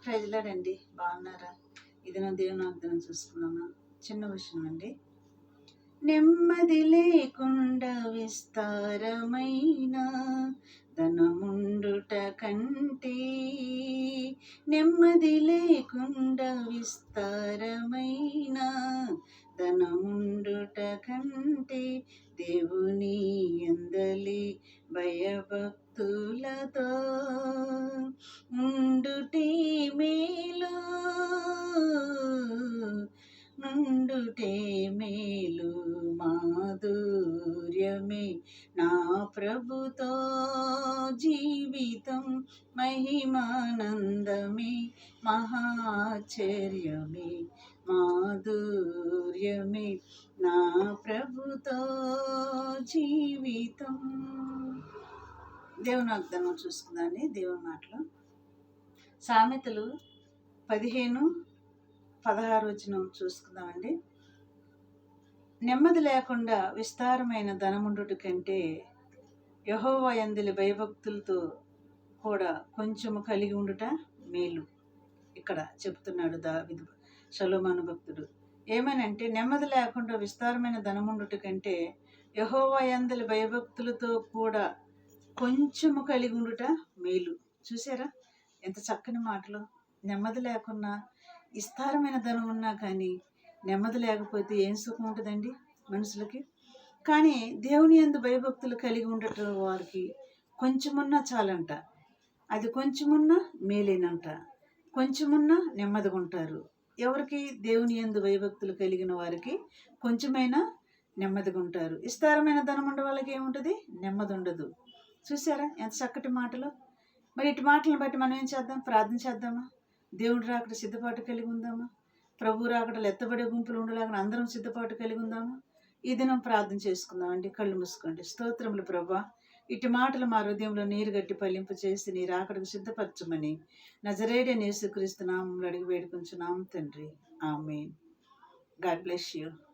ప్రైజ్లాడండి. బాగున్నారా? ఇది నా దేవుని వాగ్దానం చూసుకున్నామా? చిన్న విషయం అండి. నెమ్మది లేకుండా విస్తారమైన ధనముండుట కంటే, నెమ్మది లేకుండా విస్తారమైన ధనముండుట కంటే, దేవుని యందలి భయభక్తులతో ఉండుటే మేలు, నుండుటే మేలు. మాధుర్యమే నా ప్రభుతో జీవితం, మహిమానందమే మహాచర్యమే. మాధుర్యమే నా ప్రభుతో జీవితం. దేవుని వాగ్దానం చూసుకుందాండి. దేవుని మాటలు సామెతలు 15:16 చూసుకుందామండి. నెమ్మది లేకుండా విస్తారమైన ధనముండుట కంటే, యెహోవా యందలి భయభక్తులతో కూడా కొంచెము కలిగి ఉండుట మేలు. ఇక్కడ చెప్తున్నాడు దావీదు సొలొమోను భక్తుడు. ఏమనంటే, నెమ్మది లేకుండా విస్తారమైన ధనముండుట కంటే, యెహోవా యందలి భయభక్తులతో కూడా కొంచెము కలిగి ఉండుట మేలు. చూసారా ఎంత చక్కని మాటలు. నెమ్మది లేకున్నా, విస్తారమైన ధనం ఉన్నా కానీ నెమ్మది లేకపోతే ఏం సుఖం ఉంటుందండి మనుషులకి? కానీ దేవుని యందు భయభక్తులు కలిగి ఉండటం వారికి కొంచెమున్నా చాలంట. అది కొంచెమున్నా మేలేనంట. కొంచెమున్నా నెమ్మదిగా ఉంటారు. ఎవరికి? దేవుని యందు భయభక్తులు కలిగిన వారికి కొంచెమైనా నెమ్మదిగా ఉంటారు. విస్తారమైన ధనం ఉండే వాళ్ళకి ఏముంటుంది? నెమ్మది ఉండదు. చూసారా ఎంత చక్కటి మాటలు. మరి ఇటు మాటలను బట్టి మనం ఏం చేద్దాం? ప్రార్థన చేద్దామా? దేవుడు రాకడ సిద్ధపాటు కలిగి ఉందామా? ప్రభు రాకడలు ఎత్తబడే గుంపులు ఉండలేకుండా అందరం సిద్ధపాటు కలిగి ఉందామా? ఈ దినం ప్రార్థన చేసుకుందామండి. కళ్ళు మూసుకోండి. స్తోత్రములు ప్రభా, ఇటు మాటలు మా హృదయంలో నీరు గట్టి ఫలింపు చేసి నీ రాకడకు సిద్ధపరచమని నజరేయుడైన యేసుక్రీస్తు నామములో అడిగి వేడుకొంచున్నాము తండ్రి. ఆమేన్. God bless you.